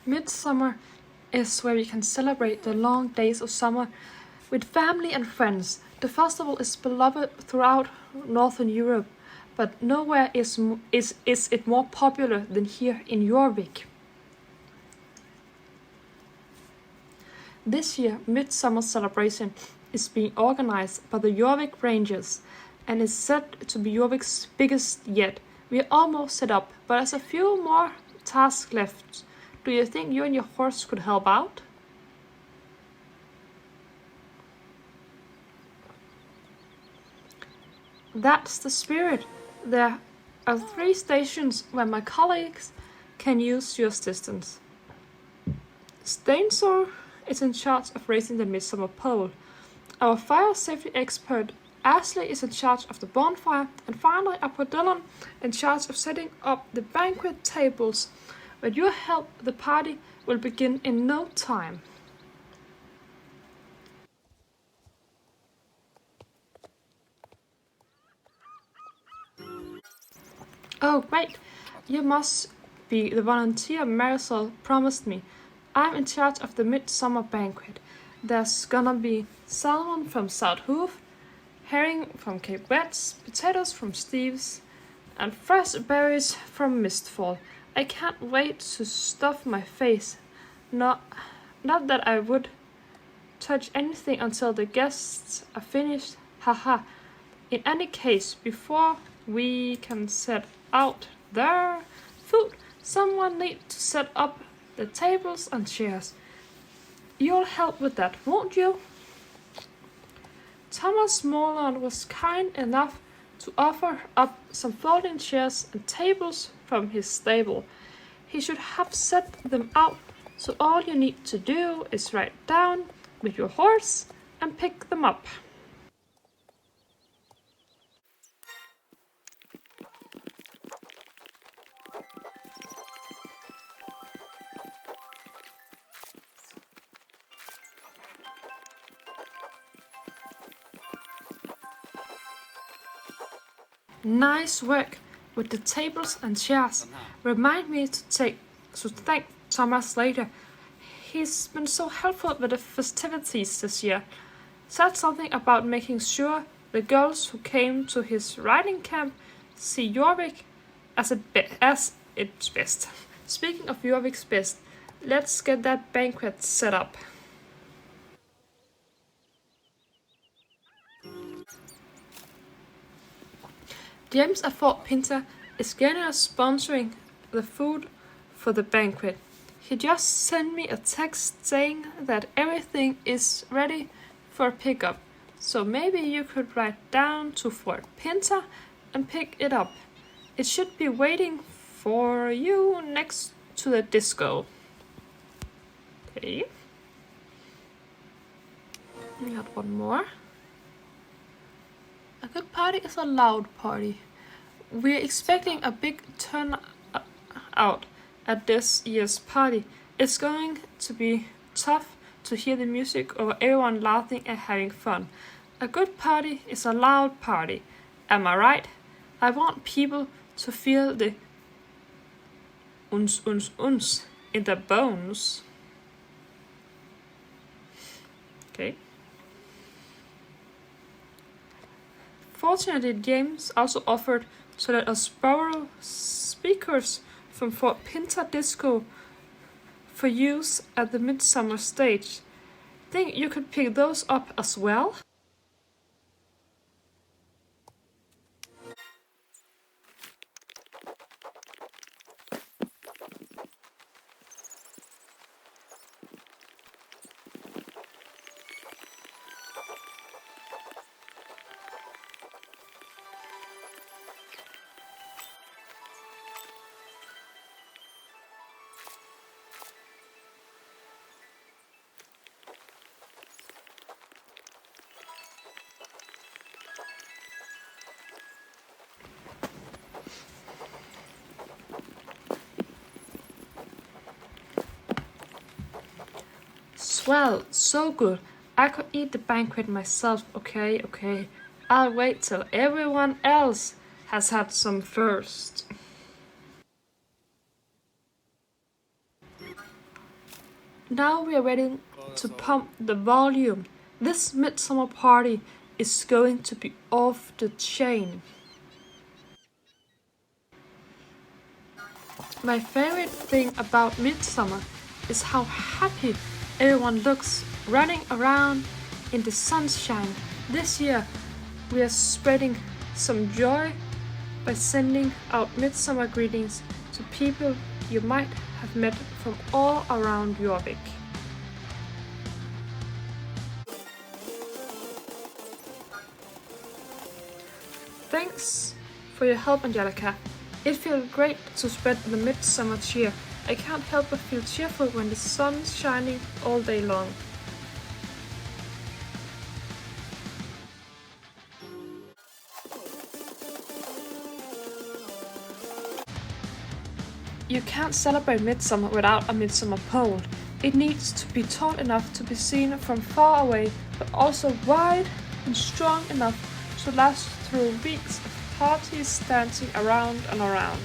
Midsummer is where we can celebrate the long days of summer with family and friends. The festival is beloved throughout Northern Europe, but nowhere is it more popular than here in Jorvik. This year, Midsummer celebration is being organized by the Jorvik Rangers and is said to be Jorvik's biggest yet. We are almost set up, but there's a few more tasks left. Do you think you and your horse could help out? That's the spirit. There are 3 stations where my colleagues can use your assistance. Steinsor is in charge of raising the midsummer pole. Our fire safety expert Ashley is in charge of the bonfire, and finally Apollon in charge of setting up the banquet tables. With your help, the party will begin in no time. Oh, great! You must be the volunteer Marisol promised me. I'm in charge of the midsummer banquet. There's gonna be salmon from South Hoof, herring from Cape Wets, potatoes from Steve's, and fresh berries from Mistfall. I can't wait to stuff my face. Not that I would touch anything until the guests are finished. Haha. In any case, before we can set out their food, someone needs to set up the tables and chairs. You'll help with that, won't you? Thomas Morland was kind enough to offer up some folding chairs and tables from his stable. He should have set them out, so all you need to do is ride down with your horse and pick them up. Nice work with the tables and chairs. Remind me to thank Thomas later. He's been so helpful with the festivities this year. Said something about making sure the girls who came to his riding camp see Jorvik as its best. Speaking of Jorvik's best, let's get that banquet set up. James at Fort Pinter is generous sponsoring the food for the banquet. He just sent me a text saying that everything is ready for pickup, so maybe you could ride down to Fort Pinter and pick it up. It should be waiting for you next to the disco. Okay. We got one more. A good party is a loud party. We're expecting a big turnout at this year's party. It's going to be tough to hear the music or everyone laughing and having fun. A good party is a loud party. Am I right? I want people to feel the uns in their bones. Okay. Fortunately, James also offered to let us borrow speakers from Fort Pinter Disco for use at the Midsummer stage. Think you could pick those up as well? Swell, so good. I could eat the banquet myself, okay. I'll wait till everyone else has had some first. Now we are ready to pump the volume. This midsummer party is going to be off the chain. My favorite thing about midsummer is how happy everyone looks running around in the sunshine. This year we are spreading some joy by sending out midsummer greetings to people you might have met from all around Jorvik. Thanks for your help, Angelica. It feels great to spread the midsummer cheer. I can't help but feel cheerful when the sun's shining all day long. You can't celebrate midsummer without a midsummer pole. It needs to be tall enough to be seen from far away, but also wide and strong enough to last through weeks of parties dancing around and around.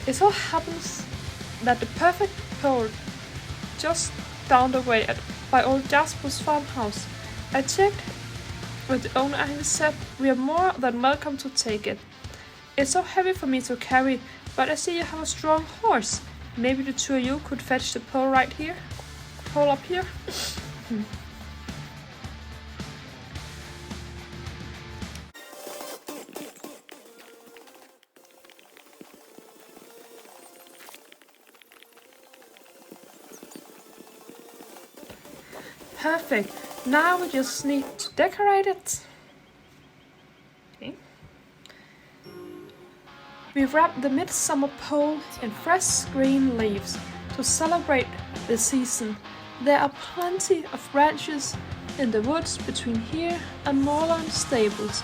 It so happens that the perfect pole just down the way by old Jasper's farmhouse. I checked with the owner and he said we are more than welcome to take it. It's so heavy for me to carry, but I see you have a strong horse. Maybe the two of you could fetch the pole right here? Pole up here? Perfect. Now we just need to decorate it. Okay. We wrap the midsummer pole in fresh green leaves to celebrate the season. There are plenty of branches in the woods between here and Moorland stables.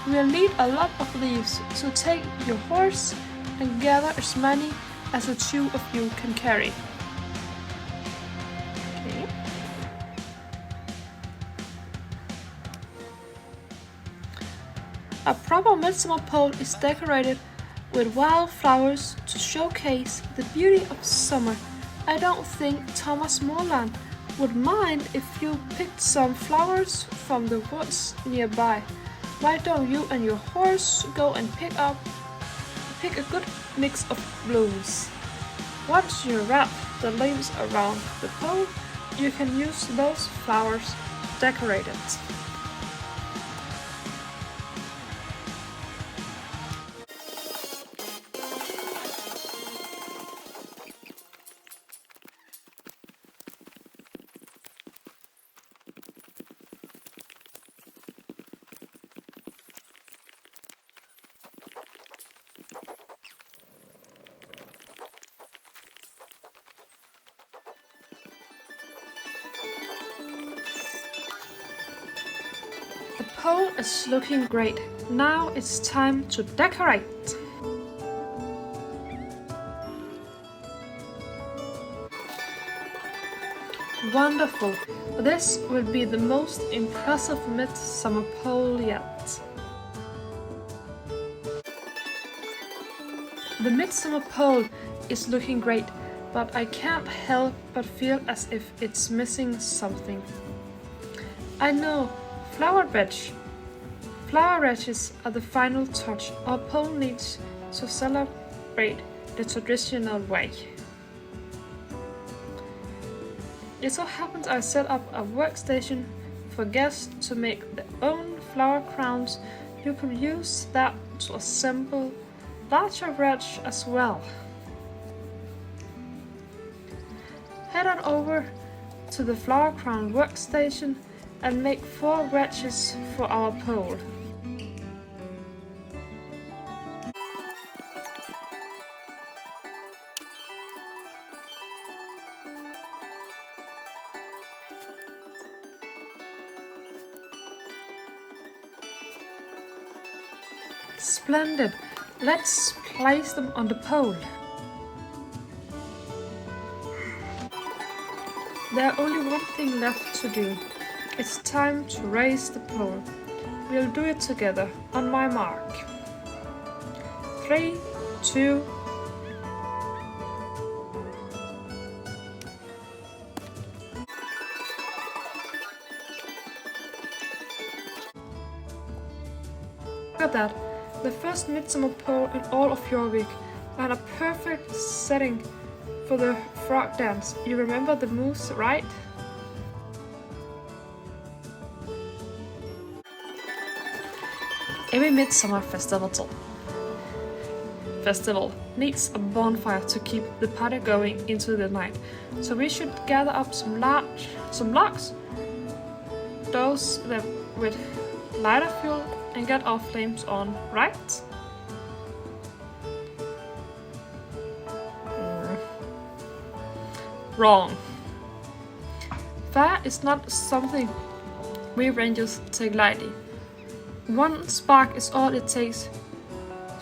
We'll need a lot of leaves, so take your horse and gather as many as the two of you can carry. Okay. A proper midsummer pole is decorated with wildflowers to showcase the beauty of summer. I don't think Thomas Moorland would mind if you picked some flowers from the woods nearby. Why don't you and your horse go and pick a good mix of blooms? Once you wrap the leaves around the pole, you can use those flowers to decorate it. The pole is looking great. Now it's time to decorate. Wonderful. This will be the most impressive midsummer pole yet. The midsummer pole is looking great, but I can't help but feel as if it's missing something. I know, flower wreaths. Flower wreaths are the final touch. Our pole needs to celebrate the traditional way. It so happens I set up a workstation for guests to make their own flower crowns. You can use that to assemble larger wreaths as well. Head on over to the flower crown workstation and make 4 wreaths for our pole. Splendid! Let's place them on the pole. There's only one thing left to do. It's time to raise the pole. We'll do it together on my mark. 3, 2, that. The first midsummer pole in all of Jorvik, and a perfect setting for the frog dance. You remember the moves, right? Every midsummer festival needs a bonfire to keep the party going into the night. So we should gather up some logs, those that with lighter fuel, and get our flames on, right? Wrong. Fire is not something we rangers take lightly. One spark is all it takes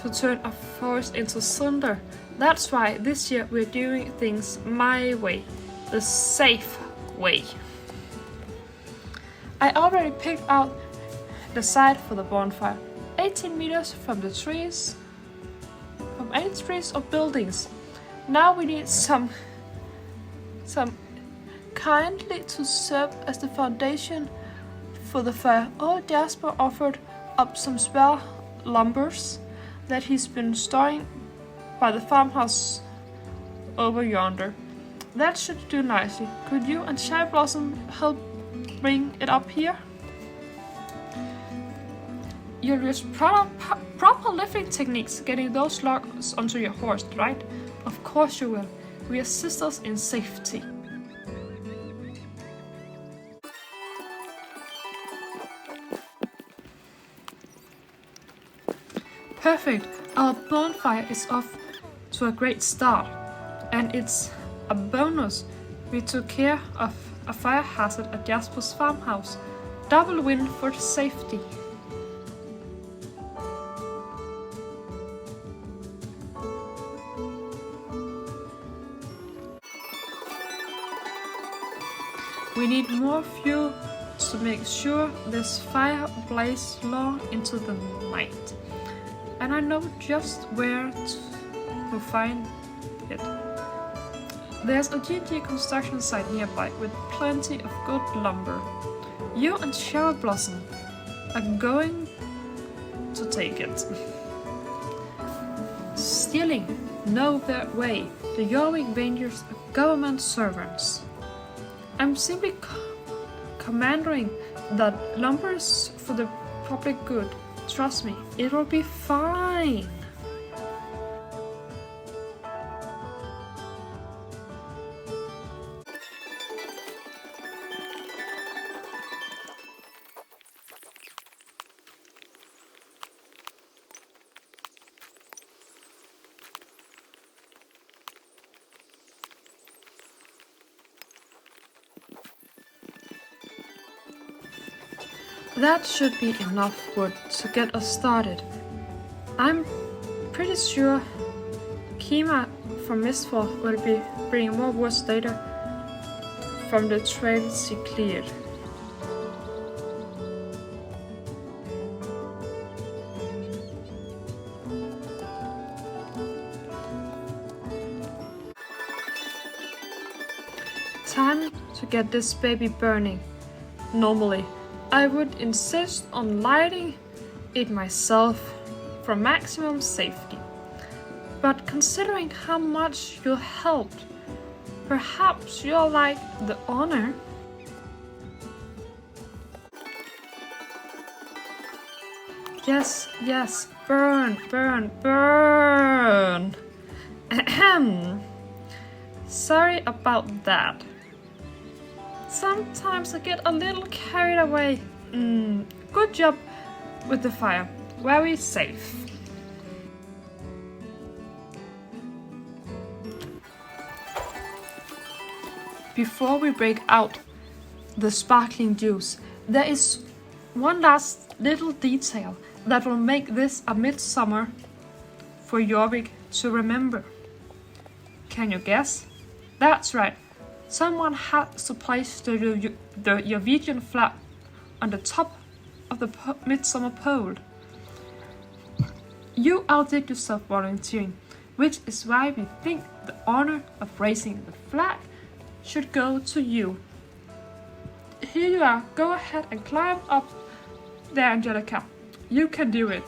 to turn a forest into cinder. That's why this year we're doing things my way, the safe way. I already picked out the site for the bonfire, 18 meters from any trees or buildings. Now we need some kindly to serve as the foundation for the fire. Old Jasper offered up some spare lumbers that he's been storing by the farmhouse over yonder. That should do nicely. Could you and Cherry Blossom help bring it up here? You'll use proper lifting techniques getting those logs onto your horse, right? Of course you will. We are sisters in safety. Perfect! Our bonfire is off to a great start. And it's a bonus. We took care of a fire hazard at Jasper's farmhouse. Double win for safety. We need more fuel to make sure this fire blazes long into the night. And I know just where to find it. There's a GG construction site nearby with plenty of good lumber. You and Cherry Blossom are going to take it. Stealing no their way. The Jorvik Rangers are government servants. I'm simply commanding that lumber is for the public good. Trust me, it will be fine. That should be enough wood to get us started. I'm pretty sure Kima from Mistfall will be bringing more wood later from the trail she cleared. Time to get this baby burning. Normally, I would insist on lighting it myself for maximum safety. But considering how much you helped, perhaps you'll like the honor. Yes, yes, burn, burn, burn. Ahem. Sorry about that. Sometimes I get a little carried away. Good job with the fire. Very safe. Before we break out the sparkling juice, there is one last little detail that will make this a midsummer for Jorvik to remember. Can you guess? That's right. Someone has to place the Jorvikian flag on the top of the midsummer pole. You outdid yourself volunteering, which is why we think the honor of raising the flag should go to you. Here you are. Go ahead and climb up there, Angelica. You can do it.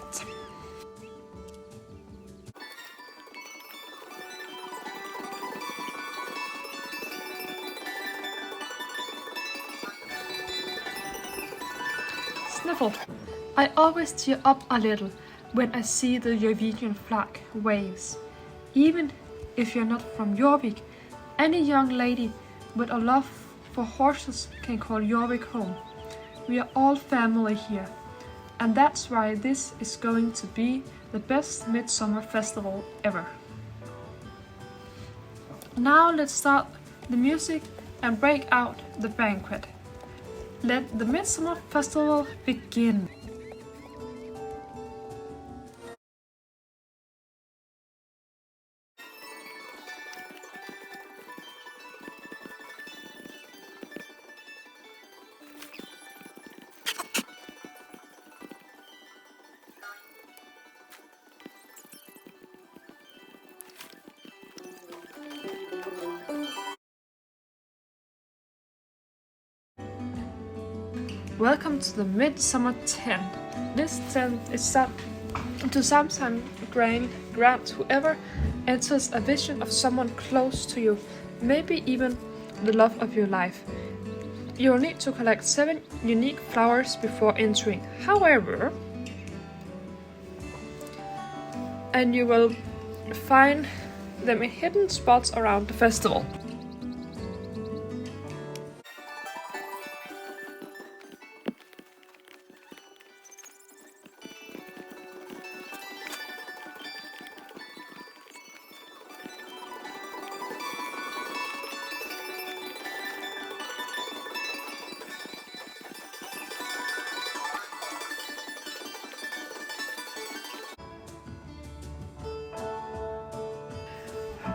sniffle. I always tear up a little when I see the Norwegian flag waves. Even if you're not from Jorvik, any young lady with a love for horses can call Jorvik home. We are all family here, and that's why this is going to be the best Midsummer festival ever. Now let's start the music and break out the banquet. Let the Midsummer festival begin. Welcome to the Midsummer tent. This tent is set to sometimes grant whoever enters a vision of someone close to you, maybe even the love of your life. You'll need to collect 7 unique flowers before entering. However, and you will find them in hidden spots around the festival.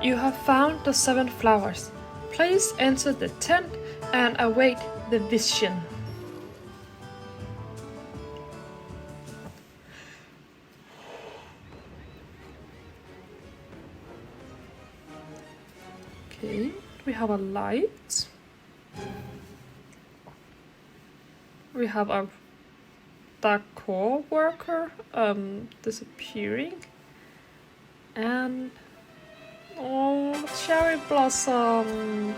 You have found the 7 flowers. Please enter the tent and await the vision. Okay, we have a light. We have a decor worker disappearing. And oh, cherry blossom!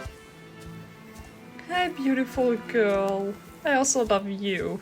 Hey, beautiful girl. I also love you.